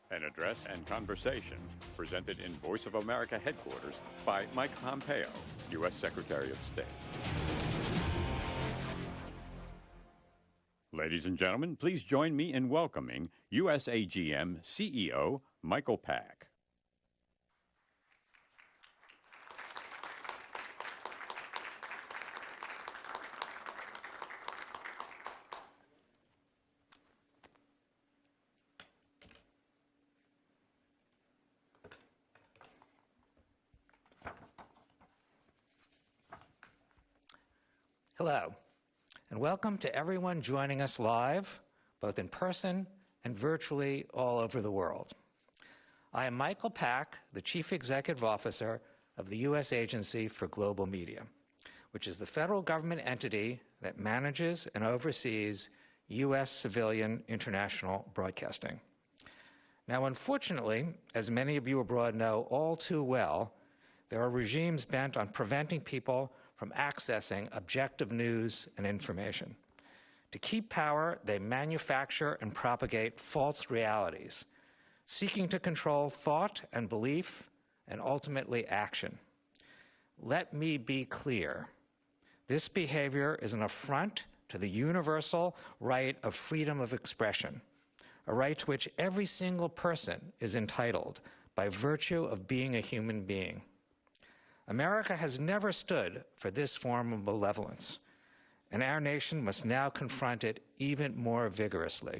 An address and conversation presented in Voice of America headquarters by Mike Pompeo, U.S. Secretary of State. Ladies and gentlemen, please join me in welcoming USAGM CEO Michael Pack. Hello, and welcome to everyone joining us live, both in person and virtually all over the world. I am Michael Pack, the Chief Executive Officer of the U.S. Agency for Global Media, which is the federal government entity that manages and oversees U.S. civilian international broadcasting. Now, unfortunately, as many of you abroad know all too well, there are regimes bent on preventing people from accessing objective news and information. To keep power, they manufacture and propagate false realities, seeking to control thought and belief and ultimately action. Let me be clear. This behavior is an affront to the universal right of freedom of expression, a right to which every single person is entitled by virtue of being a human being. America has never stood for this form of malevolence, and our nation must now confront it even more vigorously.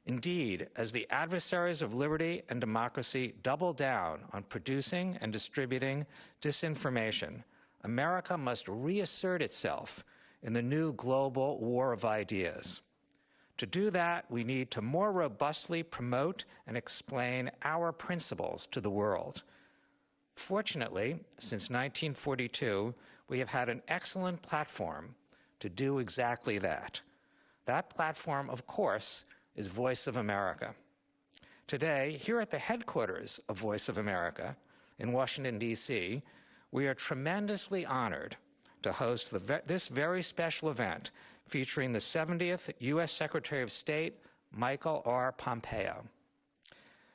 Indeed, as the adversaries of liberty and democracy double down on producing and distributing disinformation, America must reassert itself in the new global war of ideas. To do that, we need to more robustly promote and explain our principles to the world. Fortunately, since 1942, we have had an excellent platform to do exactly that. That platform, of course, is Voice of America. Today, here at the headquarters of Voice of America in Washington, D.C., we are tremendously honored to host this very special event featuring the 70th U.S. Secretary of State, Michael R. Pompeo.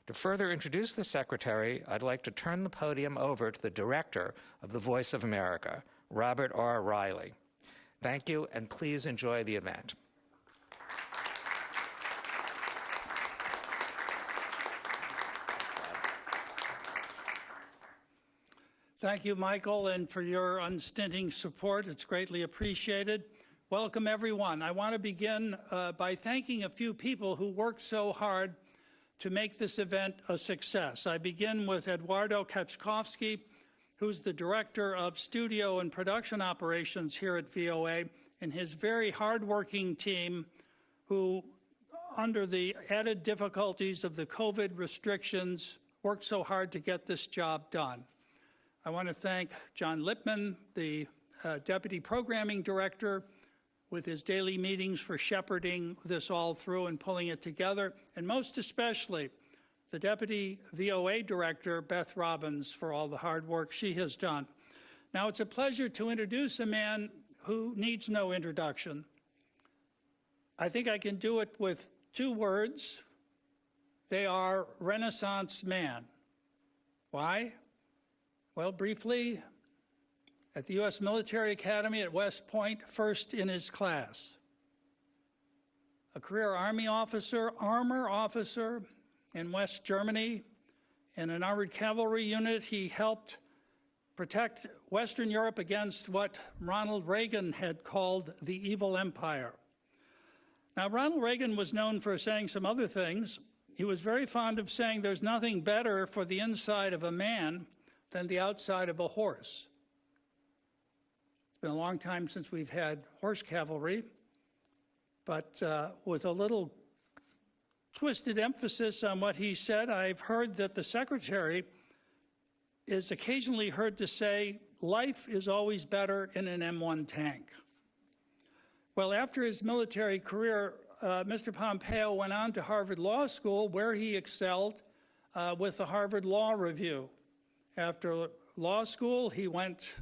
To further introduce the Secretary, I'd like to turn the podium over to the Director of the Voice of America, Robert R. Reilly. Thank you, and please enjoy the event. Thank you, Michael, and for your unstinting support. It's greatly appreciated. Welcome, everyone. I want to begin by thanking a few people who worked so hard to make this event a success. I begin with Eduardo Kaczkowski, who's the Director of Studio and Production Operations here at VOA, and his very hardworking team who, under the added difficulties of the COVID restrictions, worked so hard to get this job done. I want to thank John Lippman, the Deputy Programming Director, with his daily meetings for shepherding this all through and pulling it together, and most especially the Deputy VOA Director, Beth Robbins, for all the hard work she has done. Now, it's a pleasure to introduce a man who needs no introduction. I think I can do it with two words. They are Renaissance man. Why? Well, briefly, at the U.S. Military Academy at West Point, first in his class. A career Army officer, armor officer in West Germany. In an armored cavalry unit, he helped protect Western Europe against what Ronald Reagan had called the evil empire. Now, Ronald Reagan was known for saying some other things. He was very fond of saying there's nothing better for the inside of a man than the outside of a horse. It's been a long time since we've had horse cavalry, but with a little twisted emphasis on what he said, I've heard that the Secretary is occasionally heard to say, life is always better in an M1 tank. Well, after his military career, Mr. Pompeo went on to Harvard Law School, where he excelled with the Harvard Law Review. After law school, he went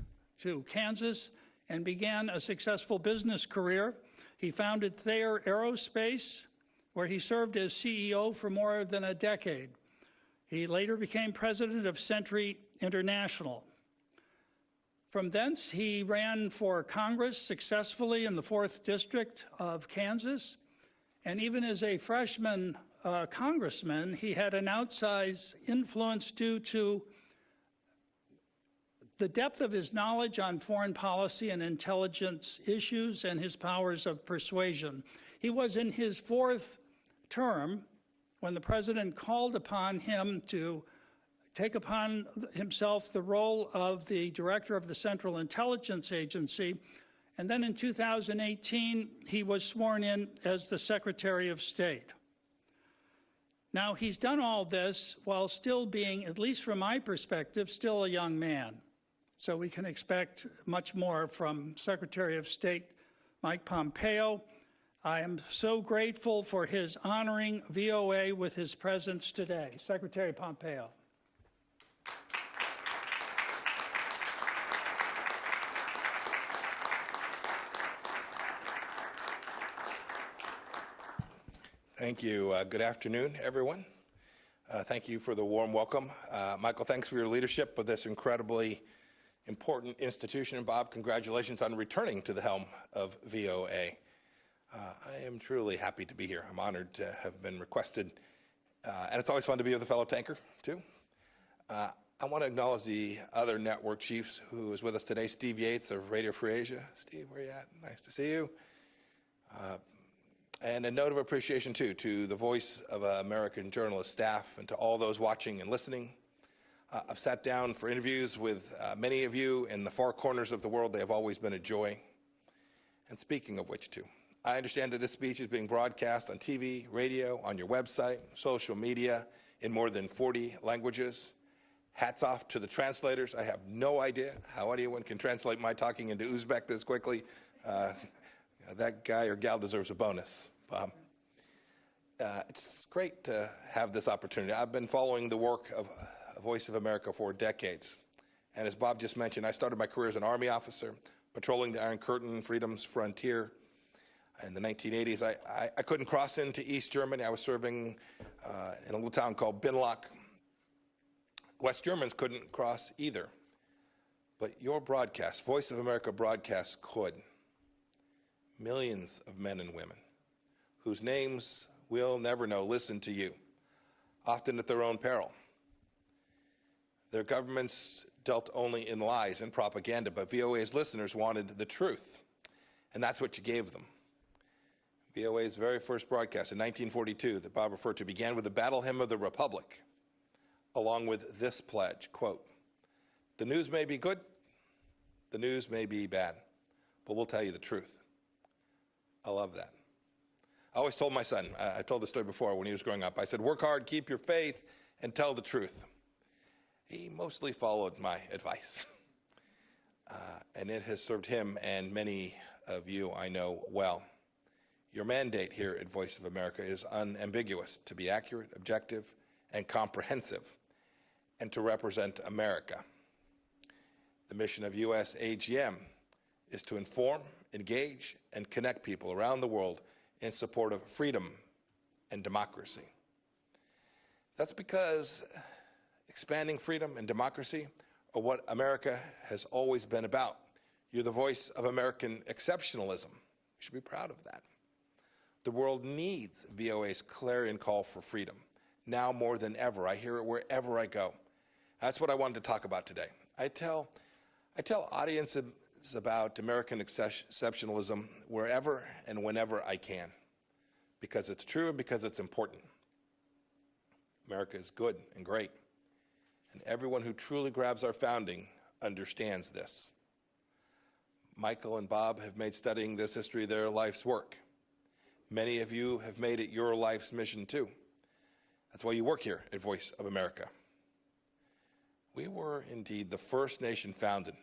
to Kansas and began a successful business career. He founded Thayer Aerospace, where he served as CEO for more than a decade. He later became president of Century International. From thence, he ran for Congress successfully in the 4th District of Kansas, and even as a freshman congressman, he had an outsized influence due to the depth of his knowledge on foreign policy and intelligence issues and his powers of persuasion. He was in his 4th term when the president called upon him to take upon himself the role of the director of the Central Intelligence Agency. And then in 2018, he was sworn in as the Secretary of State. Now, he's done all this while still being, at least from my perspective, still a young man. So we can expect much more from Secretary of State Mike Pompeo. I am so grateful for his honoring VOA with his presence today. Secretary Pompeo. Thank you. Good afternoon, everyone. Thank you for the warm welcome. Michael, thanks for your leadership of this incredibly important institution. And Bob, congratulations on returning to the helm of VOA. I am truly happy to be here. I'm honored to have been requested. And it's always fun to be with a fellow tanker, too. I want to acknowledge the other network chiefs who is with us today. Steve Yates of Radio Free Asia. Steve, where you at? Nice to see you. And a note of appreciation, too, to the Voice of American journalist staff and to all those watching and listening. I've sat down for interviews with many of you in the far corners of the world. They have always been a joy. And speaking of which, too, I understand that this speech is being broadcast on TV, radio, on your website, social media, in more than 40 languages. Hats off to the translators. I have no idea how anyone can translate my talking into Uzbek this quickly. That guy or gal deserves a bonus, Bob. It's great to have this opportunity. I've been following the work of Voice of America for decades. And as Bob just mentioned, I started my career as an Army officer, patrolling the Iron Curtain, freedom's frontier. In the 1980s, I couldn't cross into East Germany. I was serving in a little town called Binlock. West Germans couldn't cross either. But your broadcast, Voice of America broadcast, could. Millions of men and women whose names we'll never know listen to you, often at their own peril. Their governments dealt only in lies and propaganda, but VOA's listeners wanted the truth, and that's what you gave them. VOA's very first broadcast in 1942 that Bob referred to began with the Battle Hymn of the Republic, along with this pledge, quote, "The news may be good, the news may be bad, but we'll tell you the truth." I love that. I always told my son, I told this story before when he was growing up, I said, work hard, keep your faith, and tell the truth. He mostly followed my advice, and it has served him and many of you I know well. Your mandate here at Voice of America is unambiguous: to be accurate, objective, and comprehensive, and to represent America. The mission of US AGM is to inform, engage, and connect people around the world in support of freedom and democracy. That's because expanding freedom and democracy are what America has always been about. You're the voice of American exceptionalism. You should be proud of that. The world needs VOA's clarion call for freedom, now more than ever. I hear it wherever I go. That's what I wanted to talk about today. I tell audiences about American exceptionalism wherever and whenever I can, because it's true and because it's important. America is good and great, and everyone who truly grabs our founding understands this. Michael and Bob have made studying this history their life's work. Many of you have made it your life's mission too. That's why you work here at Voice of America. We were indeed the first nation founded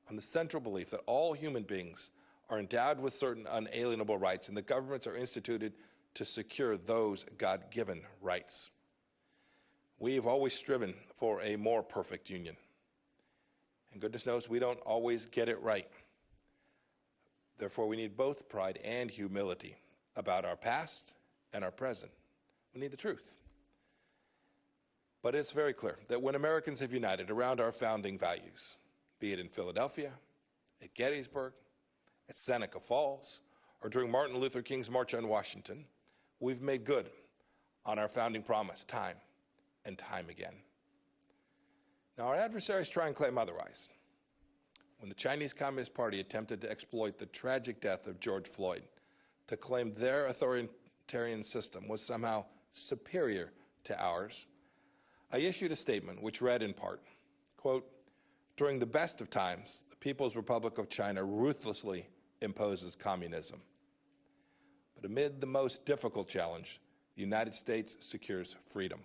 on the central belief that all human beings are endowed with certain unalienable rights, and the governments are instituted to secure those God-given rights. We have always striven for a more perfect union. And goodness knows we don't always get it right. Therefore, we need both pride and humility about our past and our present. We need the truth. But it's very clear that when Americans have united around our founding values, be it in Philadelphia, at Gettysburg, at Seneca Falls, or during Martin Luther King's March on Washington, we've made good on our founding promise time and time again. Now, our adversaries try and claim otherwise. When the Chinese Communist Party attempted to exploit the tragic death of George Floyd to claim their authoritarian system was somehow superior to ours, I issued a statement which read in part, quote, "During the best of times, the People's Republic of China ruthlessly imposes communism. But amid the most difficult challenge, the United States secures freedom.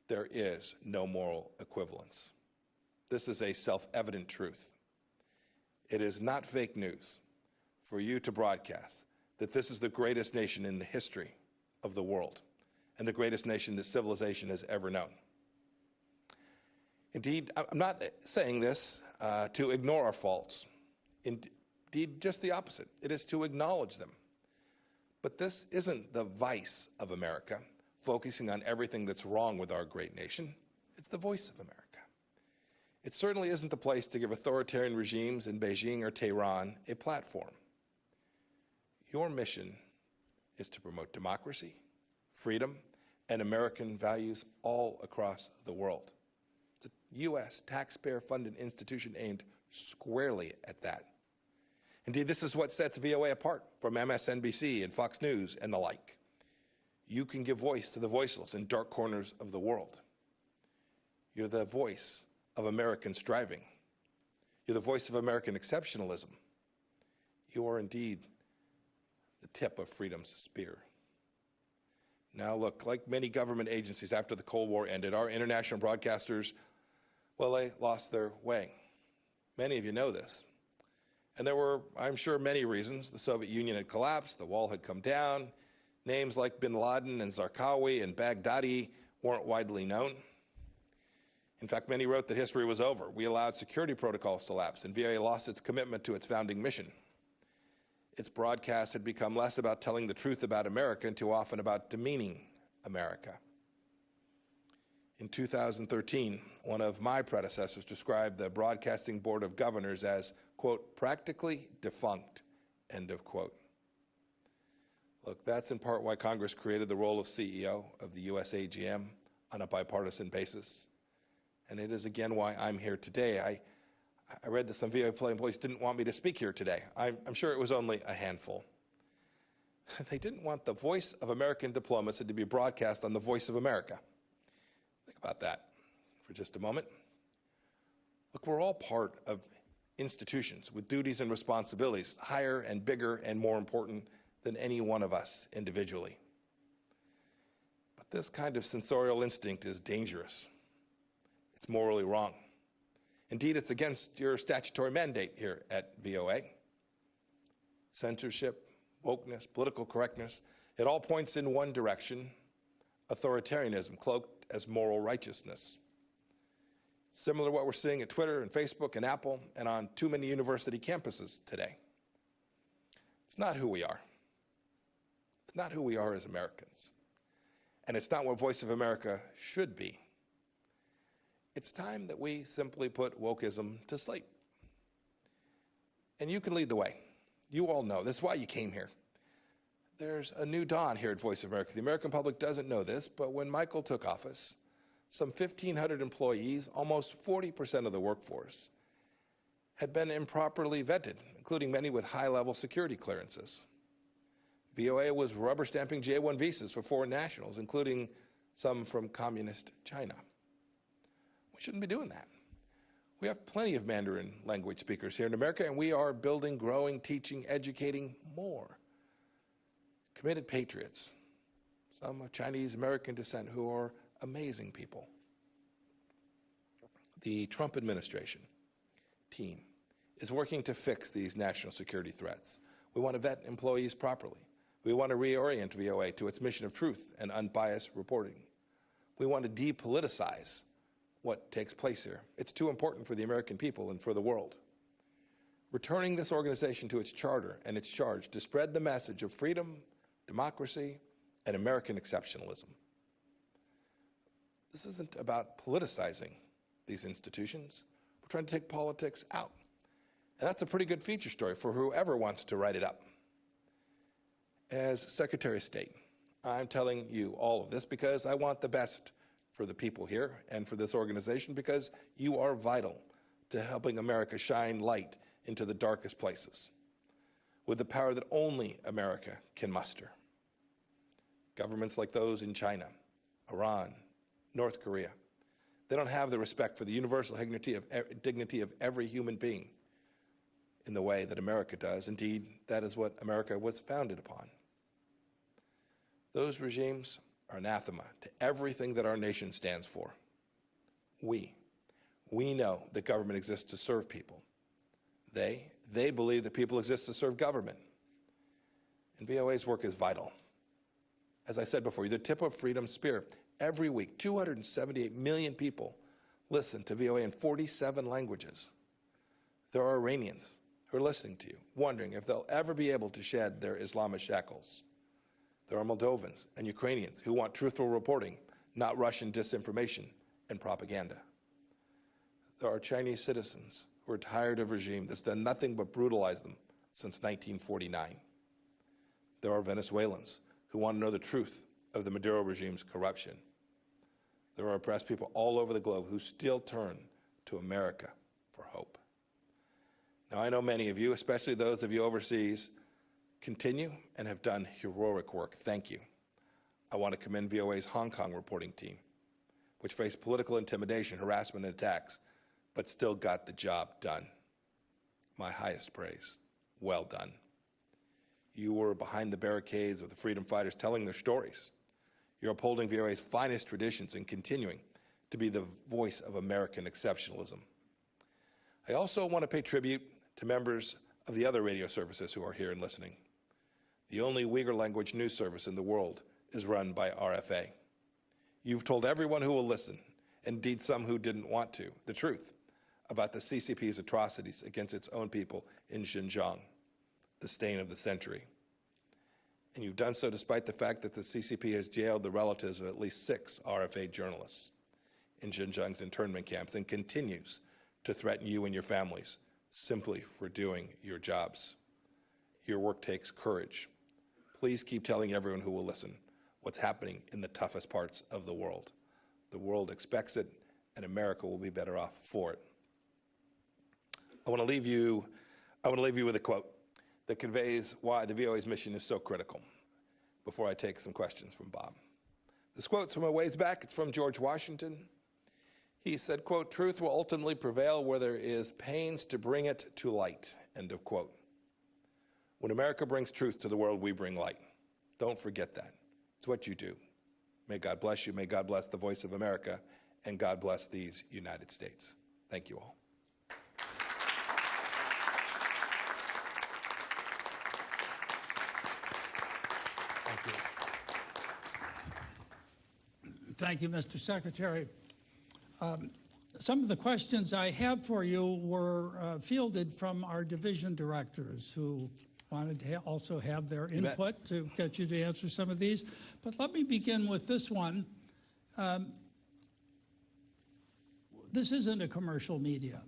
There is no moral equivalence. This is a self-evident truth. It is not fake news for you to broadcast that this is the greatest nation in the history of the world and the greatest nation that civilization has ever known. Indeed, I'm not saying this to ignore our faults. Indeed, just the opposite. It is to acknowledge them. But this isn't the vice of America, focusing on everything that's wrong with our great nation. It's the voice of America. It certainly isn't the place to give authoritarian regimes in Beijing or Tehran a platform. Your mission is to promote democracy, freedom, and American values all across the world. It's a U.S. taxpayer-funded institution aimed squarely at that. Indeed, this is what sets VOA apart from MSNBC and Fox News and the like. You can give voice to the voiceless in dark corners of the world. You're the voice of American striving. You're the voice of American exceptionalism. You are indeed the tip of freedom's spear. Now look, like many government agencies after the Cold War ended, our international broadcasters, well, they lost their way. Many of you know this. And there were, I'm sure, many reasons. The Soviet Union had collapsed, the wall had come down, names like bin Laden and Zarqawi and Baghdadi weren't widely known. In fact, many wrote that history was over. We allowed security protocols to lapse, and VOA lost its commitment to its founding mission. Its broadcasts had become less about telling the truth about America and too often about demeaning America. In 2013, one of my predecessors described the Broadcasting Board of Governors as, quote, practically defunct, end of quote. Look, that's in part why Congress created the role of CEO of the USAGM on a bipartisan basis. And it is again why I'm here today. I read that some VOA employees didn't want me to speak here today. I'm sure it was only a handful. They didn't want the voice of American diplomacy to be broadcast on the Voice of America. Think about that for just a moment. Look, we're all part of institutions with duties and responsibilities higher and bigger and more important than any one of us individually. But this kind of censorial instinct is dangerous. It's morally wrong. Indeed, it's against your statutory mandate here at VOA. Censorship, wokeness, political correctness, it all points in one direction: authoritarianism cloaked as moral righteousness. Similar to what we're seeing at Twitter and Facebook and Apple and on too many university campuses today. It's not who we are. It's not who we are as Americans. And it's not what Voice of America should be. It's time that we simply put wokeism to sleep. And you can lead the way. You all know. That's why you came here. There's a new dawn here at Voice of America. The American public doesn't know this, but when Michael took office, some 1,500 employees, almost 40% of the workforce, had been improperly vetted, including many with high-level security clearances. VOA was rubber stamping J-1 visas for foreign nationals, including some from communist China. We shouldn't be doing that. We have plenty of Mandarin language speakers here in America, and we are building, growing, teaching, educating more committed patriots, some of Chinese American descent who are amazing people. The Trump administration team is working to fix these national security threats. We want to vet employees properly. We want to reorient VOA to its mission of truth and unbiased reporting. We want to depoliticize what takes place here. It's too important for the American people and for the world. Returning this organization to its charter and its charge to spread the message of freedom, democracy, and American exceptionalism. This isn't about politicizing these institutions. We're trying to take politics out. And that's a pretty good feature story for whoever wants to write it up. As Secretary of State, I'm telling you all of this because I want the best for the people here and for this organization, because you are vital to helping America shine light into the darkest places with the power that only America can muster. Governments like those in China, Iran, North Korea, they don't have the respect for the universal dignity of every human being in the way that America does. Indeed, that is what America was founded upon. Those regimes are anathema to everything that our nation stands for. We know that government exists to serve people. They believe that people exist to serve government. And VOA's work is vital. As I said before, you're the tip of freedom's spear. Every week, 278 million people listen to VOA in 47 languages. There are Iranians who are listening to you, wondering if they'll ever be able to shed their Islamic shackles. There are Moldovans and Ukrainians who want truthful reporting, not Russian disinformation and propaganda. There are Chinese citizens who are tired of a regime that's done nothing but brutalize them since 1949. There are Venezuelans who want to know the truth of the Maduro regime's corruption. There are oppressed people all over the globe who still turn to America for hope. Now, I know many of you, especially those of you overseas, continue and have done heroic work. Thank you. I want to commend VOA's Hong Kong reporting team, which faced political intimidation, harassment, and attacks, but still got the job done. My highest praise. Well done. You were behind the barricades of the freedom fighters telling their stories. You're upholding VOA's finest traditions and continuing to be the voice of American exceptionalism. I also want to pay tribute to members of the other radio services who are here and listening. The only Uyghur language news service in the world is run by RFA. You've told everyone who will listen, indeed some who didn't want to, the truth about the CCP's atrocities against its own people in Xinjiang, the stain of the century. And you've done so despite the fact that the CCP has jailed the relatives of at least 6 RFA journalists in Xinjiang's internment camps and continues to threaten you and your families simply for doing your jobs. Your work takes courage. Please keep telling everyone who will listen what's happening in the toughest parts of the world. The world expects it, and America will be better off for it. I want to leave you with a quote that conveys why the VOA's mission is so critical before I take some questions from Bob. This quote's from a ways back. It's from George Washington. He said, quote, "Truth will ultimately prevail where there is pains to bring it to light," end of quote. When America brings truth to the world, we bring light. Don't forget that. It's what you do. May God bless you. May God bless the voice of America, and God bless these United States. Thank you all. Thank you, Mr. Secretary. Some of the questions I have for you were fielded from our division directors who wanted to also have their input to get you to answer some of these. But let me begin with this one. This isn't a commercial media.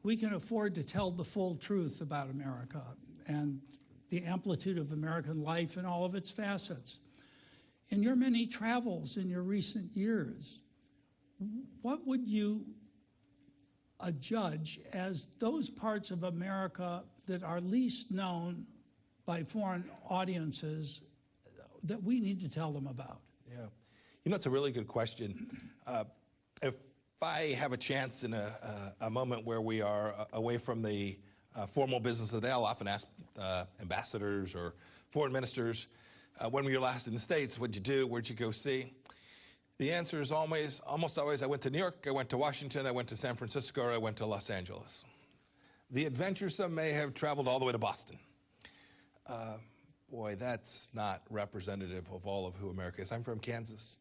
We can afford to tell the full truth about America and the amplitude of American life in all of its facets. In your many travels in your recent years, what would you judge as those parts of America that are least known by foreign audiences that we need to tell them about? Yeah. You know, it's a really good question. If I have a chance in a moment where we are away from the formal business of the day, I'll often ask ambassadors or foreign ministers, when were you last in the States? What'd you do? Where'd you go see? The answer is almost always, I went to New York, I went to Washington, I went to San Francisco, or I went to Los Angeles. The adventuresome may have traveled all the way to Boston. Boy, that's not representative of all of who America is. I'm from Kansas.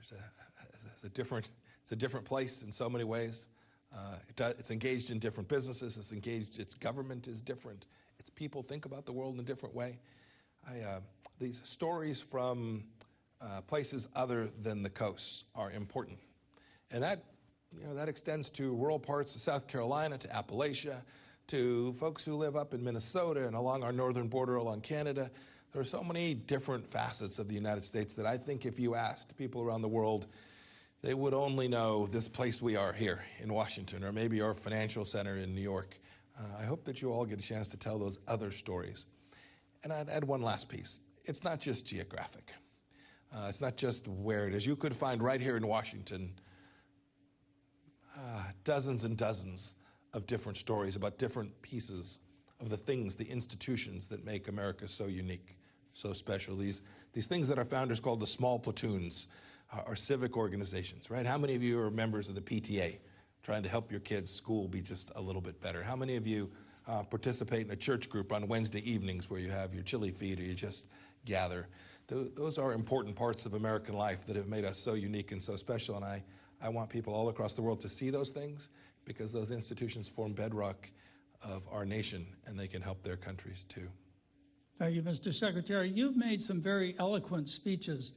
It's a different place in so many ways. It's engaged in different businesses. Its government is different. Its people think about the world in a different way. These stories from places other than the coasts are important. And that extends to rural parts of South Carolina, to Appalachia, to folks who live up in Minnesota and along our northern border along Canada. There are so many different facets of the United States that I think if you asked people around the world, they would only know this place we are here in Washington, or maybe our financial center in New York. I hope that you all get a chance to tell those other stories. And I'd add one last piece. It's not just geographic. It's not just where it is. You could find right here in Washington dozens and dozens of different stories about different pieces of the things, the institutions that make America so unique, so special. These things that our founders called the small platoons, our civic organizations, right? How many of you are members of the PTA, trying to help your kids' school be just a little bit better? How many of you participate in a church group on Wednesday evenings where you have your chili feed or you just gather? Those are important parts of American life that have made us so unique and so special, and I want people all across the world to see those things, because those institutions form bedrock of our nation, and they can help their countries too. Thank you, Mr. Secretary. You've made some very eloquent speeches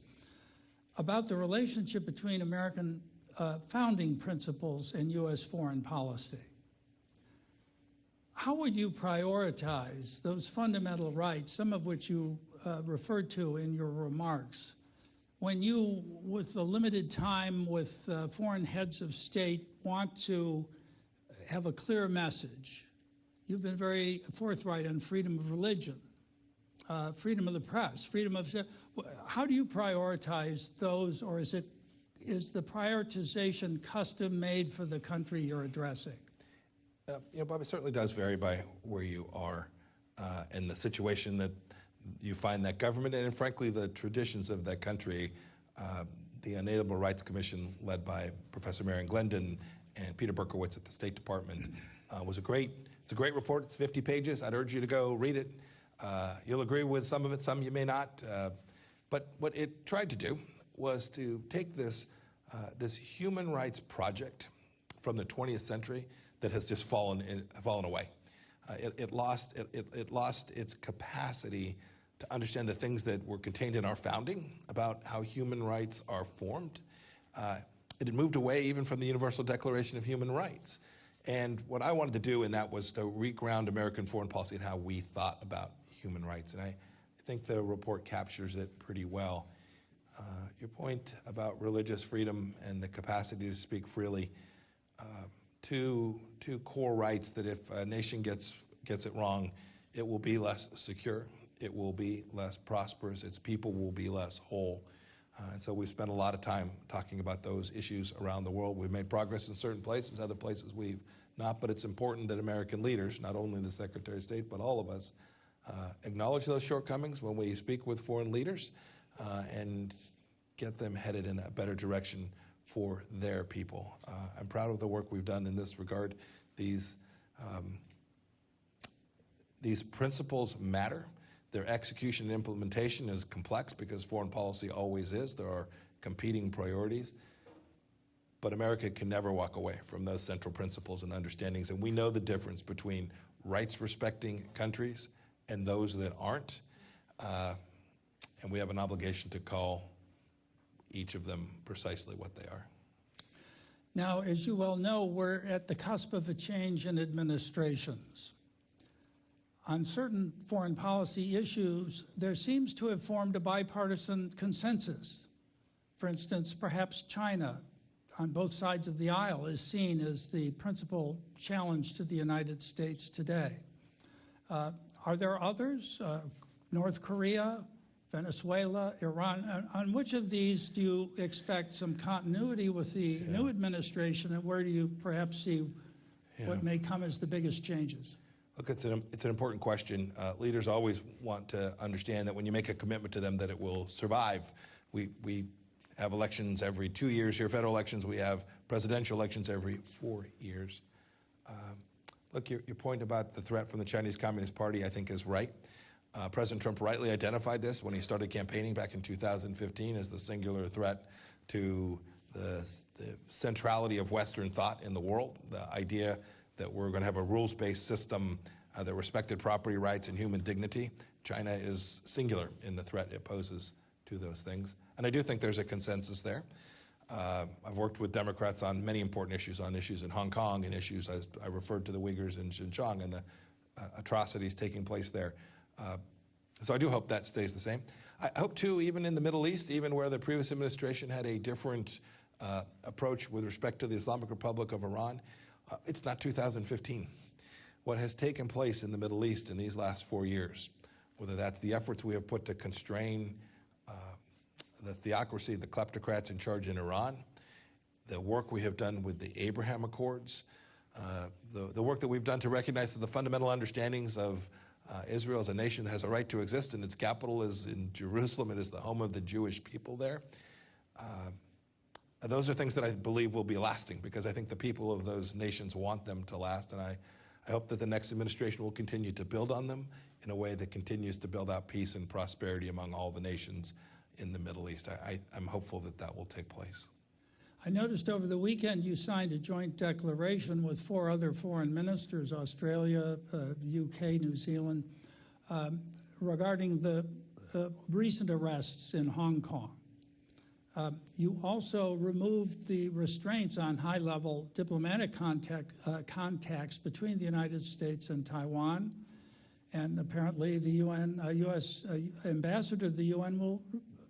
about the relationship between American founding principles and U.S. foreign policy. How would you prioritize those fundamental rights, some of which you referred to in your remarks, when you, with the limited time with foreign heads of state, want to have a clear message? You've been very forthright on freedom of religion, freedom of the press, freedom of... How do you prioritize those, or is the prioritization custom made for the country you're addressing? Bob, it certainly does vary by where you are and the situation that you find that government, and frankly, the traditions of that country. The Unalienable Rights Commission, led by Professor Marion Glendon and Peter Berkowitz at the State Department, it's a great report. It's 50 pages. I'd urge you to go read it. You'll agree with some of it, some you may not. But what it tried to do was to take this human rights project from the 20th century that has just fallen away. It lost its capacity to understand the things that were contained in our founding about how human rights are formed. It had moved away even from the Universal Declaration of Human Rights. And what I wanted to do in that was to reground American foreign policy and how we thought about human rights. And I think the report captures it pretty well. Your point about religious freedom and the capacity to speak freely, two core rights that if a nation gets it wrong, it will be less secure, it will be less prosperous, its people will be less whole. And so we've spent a lot of time talking about those issues around the world. We've made progress in certain places, other places we've not, but it's important that American leaders, not only the Secretary of State, but all of us, acknowledge those shortcomings when we speak with foreign leaders and get them headed in a better direction for their people. I'm proud of the work we've done in this regard. These principles matter. Their execution and implementation is complex because foreign policy always is. There are competing priorities. But America can never walk away from those central principles and understandings. And we know the difference between rights-respecting countries and those that aren't. And we have an obligation to call each of them precisely what they are. Now, as you well know, we're at the cusp of a change in administrations. On certain foreign policy issues, there seems to have formed a bipartisan consensus. For instance, perhaps China, on both sides of the aisle, is seen as the principal challenge to the United States today. Are there others? North Korea, Venezuela, Iran? On which of these do you expect some continuity with the new administration, and where do you perhaps see what may come as the biggest changes? Look, it's an important question. Leaders always want to understand that when you make a commitment to them that it will survive. We have elections every 2 years here, federal elections. We have presidential elections every 4 years. Look, your point about the threat from the Chinese Communist Party, I think, is right. President Trump rightly identified this when he started campaigning back in 2015 as the singular threat to the centrality of Western thought in the world, the idea that we're going to have a rules-based system that respected property rights and human dignity, China is singular in the threat it poses to those things. And I do think there's a consensus there. I've worked with Democrats on many important issues in Hong Kong and issues, as I referred to the Uyghurs in Xinjiang and the atrocities taking place there. So I do hope that stays the same. I hope, too, even in the Middle East, even where the previous administration had a different approach with respect to the Islamic Republic of Iran, it's not 2015. What has taken place in the Middle East in these last 4 years, whether that's the efforts we have put to constrain the theocracy, the kleptocrats in charge in Iran, the work we have done with the Abraham Accords, the work that we've done to recognize the fundamental understandings of Israel as a nation that has a right to exist, and its capital is in Jerusalem. It is the home of the Jewish people there. Those are things that I believe will be lasting, because I think the people of those nations want them to last, and I hope that the next administration will continue to build on them in a way that continues to build out peace and prosperity among all the nations in the Middle East. I'm hopeful that that will take place. I noticed over the weekend you signed a joint declaration with 4 other foreign ministers, Australia, UK, New Zealand, regarding the recent arrests in Hong Kong. You also removed the restraints on high-level diplomatic contacts between the United States and Taiwan, and apparently the U.S. ambassador to the UN will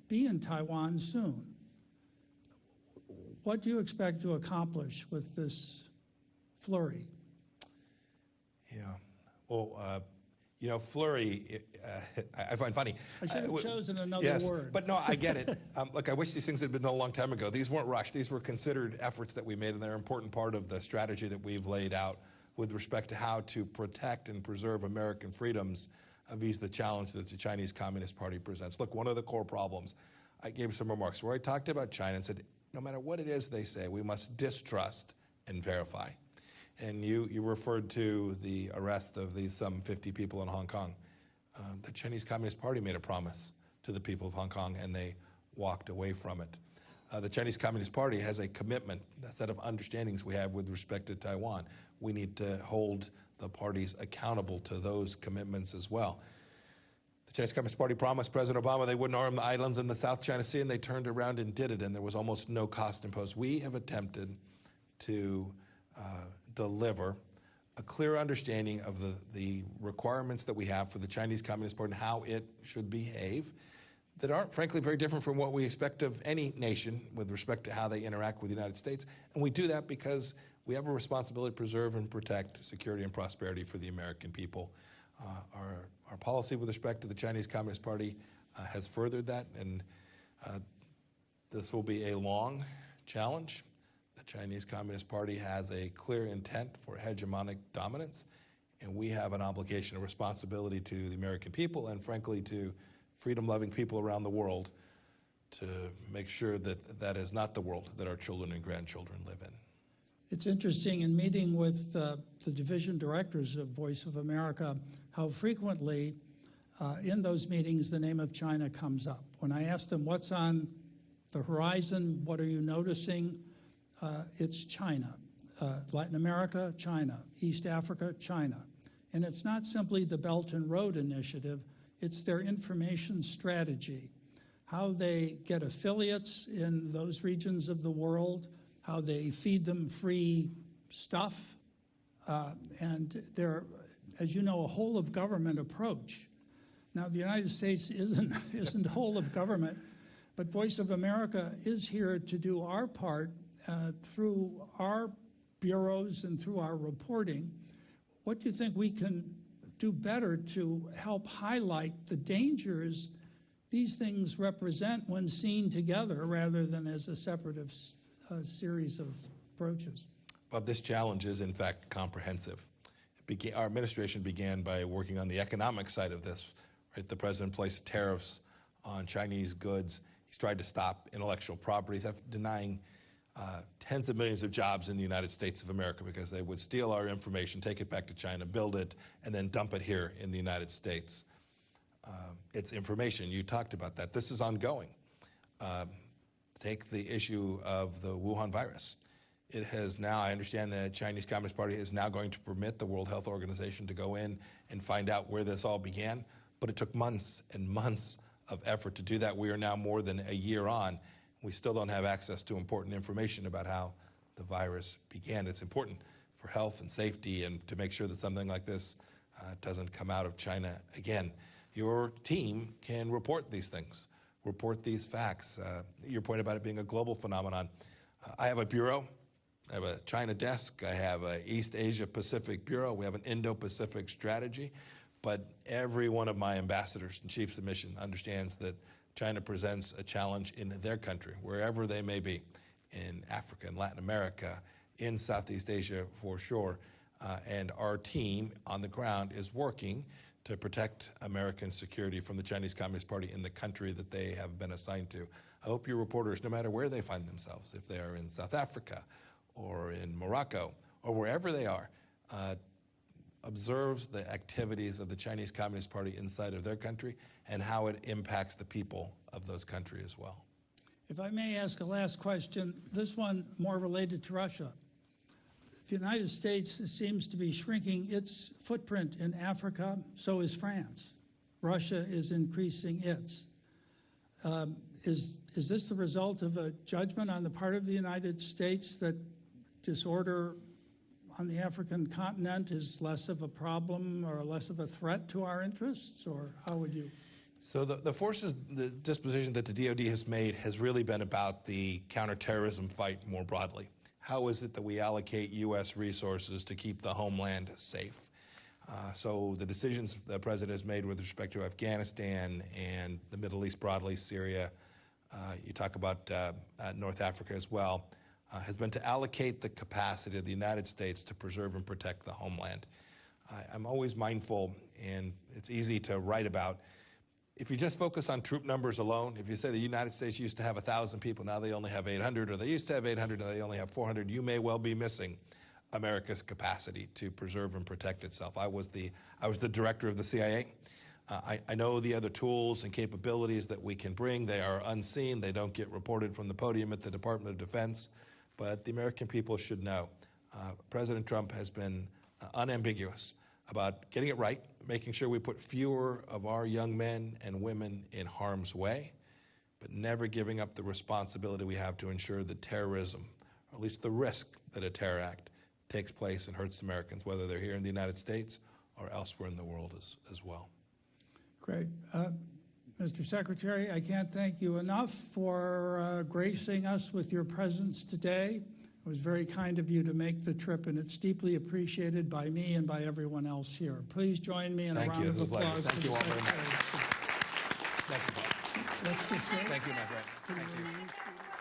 be in Taiwan soon. What do you expect to accomplish with this flurry? Yeah, well, flurry, I find funny. I should have chosen another word. But no, I get it. Look, I wish these things had been done a long time ago. These weren't rushed. These were considered efforts that we made, and they're an important part of the strategy that we've laid out with respect to how to protect and preserve American freedoms vis the challenge that the Chinese Communist Party presents. Look, one of the core problems, I gave some remarks where I talked about China and said, no matter what it is they say, we must distrust and verify. And you referred to the arrest of these some 50 people in Hong Kong. The Chinese Communist Party made a promise to the people of Hong Kong, and they walked away from it. The Chinese Communist Party has a commitment, a set of understandings we have with respect to Taiwan. We need to hold the parties accountable to those commitments as well. The Chinese Communist Party promised President Obama they wouldn't arm the islands in the South China Sea, and they turned around and did it, and there was almost no cost imposed. We have attempted to deliver a clear understanding of the requirements that we have for the Chinese Communist Party and how it should behave that aren't, frankly, very different from what we expect of any nation with respect to how they interact with the United States. And we do that because we have a responsibility to preserve and protect security and prosperity for the American people. Our policy with respect to the Chinese Communist Party has furthered that, and this will be a long challenge. The Chinese Communist Party has a clear intent for hegemonic dominance, and we have an obligation, a responsibility to the American people and, frankly, to freedom-loving people around the world to make sure that that is not the world that our children and grandchildren live in. It's interesting in meeting with the division directors of Voice of America how frequently in those meetings the name of China comes up. When I ask them what's on the horizon, what are you noticing, it's China. Latin America, China. East Africa, China. And it's not simply the Belt and Road Initiative, it's their information strategy, how they get affiliates in those regions of the world, how they feed them free stuff, and they're, as you know, a whole-of-government approach. Now, the United States isn't whole of government, but Voice of America is here to do our part through our bureaus and through our reporting. What do you think we can do better to help highlight the dangers these things represent when seen together rather than as a separate series of approaches? Well, this challenge is, in fact, comprehensive. Our administration began by working on the economic side of this. Right? The president placed tariffs on Chinese goods. He's tried to stop intellectual property theft, denying tens of millions of jobs in the United States of America because they would steal our information, take it back to China, build it, and then dump it here in the United States. It's information. You talked about that. This is ongoing. Take the issue of the Wuhan virus. It has now, I understand the Chinese Communist Party is now going to permit the World Health Organization to go in and find out where this all began. but it took months and months of effort to do that. We are now more than a year on. We still don't have access to important information about how the virus began. It's important for health and safety and to make sure that something like this doesn't come out of China again. Your team can report these things, report these facts. Your point about it being a global phenomenon. I have a bureau. I have a China desk. I have an East Asia Pacific bureau. We have an Indo-Pacific strategy. But every one of my ambassadors and chiefs of mission understands that China presents a challenge in their country, wherever they may be, in Africa, in Latin America, in Southeast Asia for sure. And our team on the ground is working to protect American security from the Chinese Communist Party in the country that they have been assigned to. I hope your reporters, no matter where they find themselves, if they are in South Africa or in Morocco or wherever they are, observes the activities of the Chinese Communist Party inside of their country and how it impacts the people of those countries as well. If I may ask a last question, this one more related to Russia. The United States seems to be shrinking its footprint in Africa, so is France. Russia is increasing its. Is this the result of a judgment on the part of the United States that disorder on the African continent is less of a problem or less of a threat to our interests, or how would you? So the forces, the disposition that the DoD has made has really been about the counterterrorism fight more broadly. How is it that we allocate U.S. resources to keep the homeland safe? So the decisions the President has made with respect to Afghanistan and the Middle East broadly, Syria, you talk about North Africa as well, has been to allocate the capacity of the United States to preserve and protect the homeland. I'm always mindful, and it's easy to write about, if you just focus on troop numbers alone, if you say the United States used to have 1,000 people, now they only have 800, or they used to have 800, now they only have 400, you may well be missing America's capacity to preserve and protect itself. I was the director of the CIA. I know the other tools and capabilities that we can bring. They are unseen. They don't get reported from the podium at the Department of Defense. But the American people should know President Trump has been unambiguous about getting it right, making sure we put fewer of our young men and women in harm's way, but never giving up the responsibility we have to ensure that terrorism, or at least the risk that a terror act takes place and hurts Americans, whether they're here in the United States or elsewhere in the world as well. Great. Mr. Secretary, I can't thank you enough for gracing us with your presence today. It was very kind of you to make the trip, and it's deeply appreciated by me and by everyone else here. Please join me in a round of applause. Thank you all very much. Thank you, Bob. Let's just say, Thank you, my friend. Thank you.